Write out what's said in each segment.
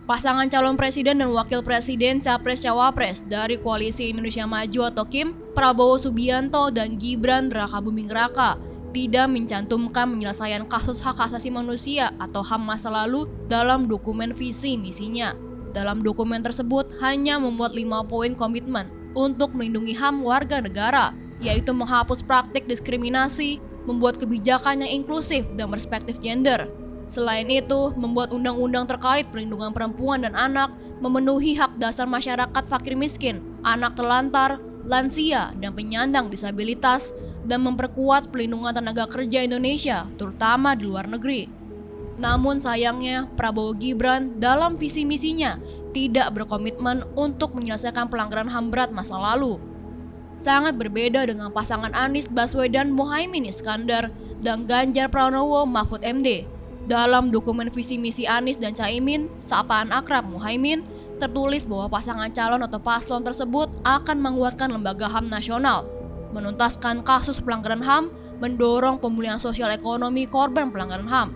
Pasangan calon presiden dan wakil presiden Capres-Cawapres dari Koalisi Indonesia Maju atau KIM, Prabowo Subianto dan Gibran Rakabuming Raka tidak mencantumkan penyelesaian kasus hak asasi manusia atau HAM masa lalu dalam dokumen visi misinya. Dalam dokumen tersebut hanya memuat 5 poin komitmen untuk melindungi HAM warga negara, yaitu menghapus praktik diskriminasi, membuat kebijakan yang inklusif dan berperspektif gender. Selain itu, membuat undang-undang terkait perlindungan perempuan dan anak, memenuhi hak dasar masyarakat fakir miskin, anak terlantar, lansia, dan penyandang disabilitas, dan memperkuat pelindungan tenaga kerja Indonesia, terutama di luar negeri. Namun sayangnya, Prabowo Gibran dalam visi misinya tidak berkomitmen untuk menyelesaikan pelanggaran HAM berat masa lalu. Sangat berbeda dengan pasangan Anies Baswedan Muhaimin Iskandar dan Ganjar Pranowo Mahfud MD. Dalam dokumen visi misi Anies dan Caimin, sapaan akrab Muhaimin, tertulis bahwa pasangan calon atau paslon tersebut akan menguatkan lembaga HAM nasional, menuntaskan kasus pelanggaran HAM, mendorong pemulihan sosial ekonomi korban pelanggaran HAM.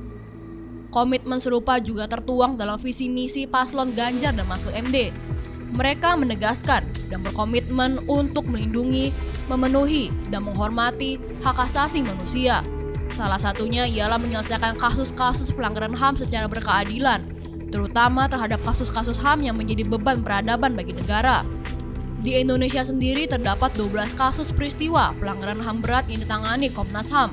Komitmen serupa juga tertuang dalam visi misi paslon Ganjar dan Mahfud MD. Mereka menegaskan dan berkomitmen untuk melindungi, memenuhi, dan menghormati hak asasi manusia. Salah satunya ialah menyelesaikan kasus-kasus pelanggaran HAM secara berkeadilan, terutama terhadap kasus-kasus HAM yang menjadi beban peradaban bagi negara. Di Indonesia sendiri terdapat 12 kasus peristiwa pelanggaran HAM berat yang ditangani Komnas HAM.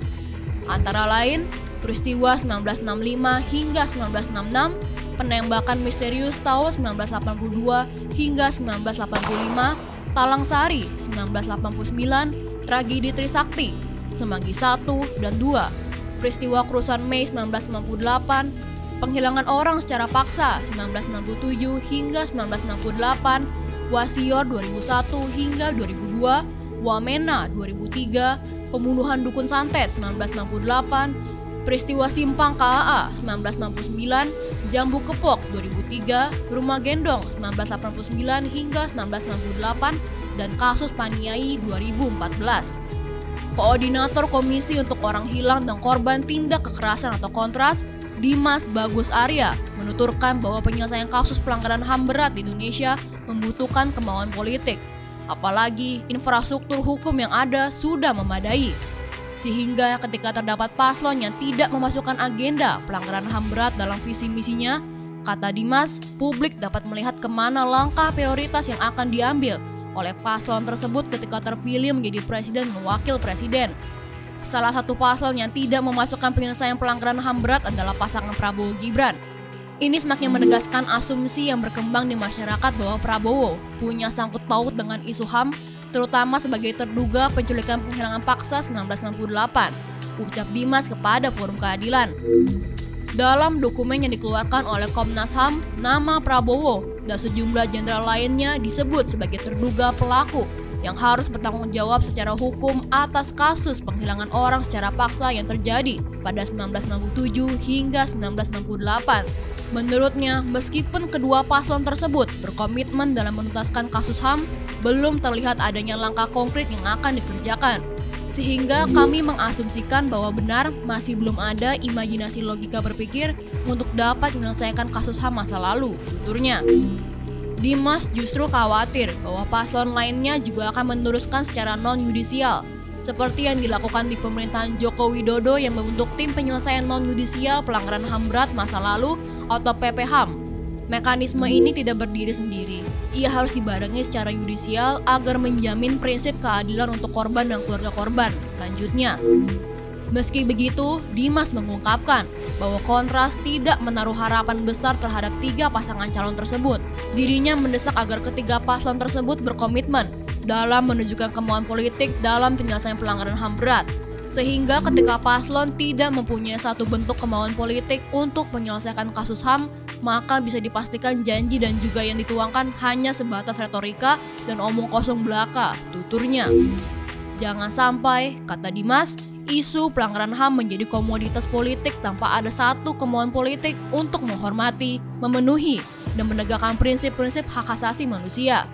Antara lain, peristiwa 1965 hingga 1966, penembakan misterius tahun 1982 hingga 1985, Talang Sari 1989, tragedi Trisakti, Semanggi 1 dan 2, peristiwa kerusuhan Mei 1998, penghilangan orang secara paksa 1997 hingga 1998, Wasior 2001 hingga 2002, Wamena 2003, pembunuhan Dukun Santet 1968, peristiwa Simpang KAA 1999, Jambu Kepok 2003, Rumah Gendong 1989 hingga 1998, dan kasus Paniai 2014. Koordinator Komisi untuk Orang Hilang dan Korban Tindak Kekerasan atau Kontras, Dimas Bagus Arya, menuturkan bahwa penyelesaian kasus pelanggaran HAM berat di Indonesia membutuhkan kemauan politik, apalagi infrastruktur hukum yang ada sudah memadai. Sehingga ketika terdapat paslon yang tidak memasukkan agenda pelanggaran HAM berat dalam visi misinya, kata Dimas, publik dapat melihat kemana langkah prioritas yang akan diambil oleh paslon tersebut ketika terpilih menjadi presiden dan wakil presiden. Salah satu paslon yang tidak memasukkan penyelesaian pelanggaran HAM berat adalah pasangan Prabowo Gibran. Ini semakin menegaskan asumsi yang berkembang di masyarakat bahwa Prabowo punya sangkut paut dengan isu HAM, terutama sebagai terduga penculikan penghilangan paksa 1968, ucap Dimas kepada Forum Keadilan. Dalam dokumen yang dikeluarkan oleh Komnas HAM, nama Prabowo dan sejumlah jenderal lainnya disebut sebagai terduga pelaku yang harus bertanggung jawab secara hukum atas kasus penghilangan orang secara paksa yang terjadi pada 1997 hingga 1998. Menurutnya, meskipun kedua paslon tersebut berkomitmen dalam menuntaskan kasus HAM, belum terlihat adanya langkah konkret yang akan dikerjakan. Sehingga kami mengasumsikan bahwa benar masih belum ada imajinasi logika berpikir untuk dapat menyelesaikan kasus HAM masa lalu, tuturnya. Dimas justru khawatir bahwa paslon lainnya juga akan meneruskan secara non-yudisial, seperti yang dilakukan di pemerintahan Joko Widodo yang membentuk tim penyelesaian non-yudisial pelanggaran HAM berat masa lalu atau PPHAM. Mekanisme ini tidak berdiri sendiri. Ia harus dibarengi secara yudisial agar menjamin prinsip keadilan untuk korban dan keluarga korban. Lanjutnya, meski begitu, Dimas mengungkapkan bahwa Kontras tidak menaruh harapan besar terhadap 3 pasangan calon tersebut. Dirinya mendesak agar ketiga paslon tersebut berkomitmen dalam menunjukkan kemauan politik dalam penyelesaian pelanggaran HAM berat. Sehingga ketika paslon tidak mempunyai satu bentuk kemauan politik untuk menyelesaikan kasus HAM, maka bisa dipastikan janji dan juga yang dituangkan hanya sebatas retorika dan omong kosong belaka, tuturnya. Jangan sampai, kata Dimas, isu pelanggaran HAM menjadi komoditas politik tanpa ada satu kemauan politik untuk menghormati, memenuhi, dan menegakkan prinsip-prinsip hak asasi manusia.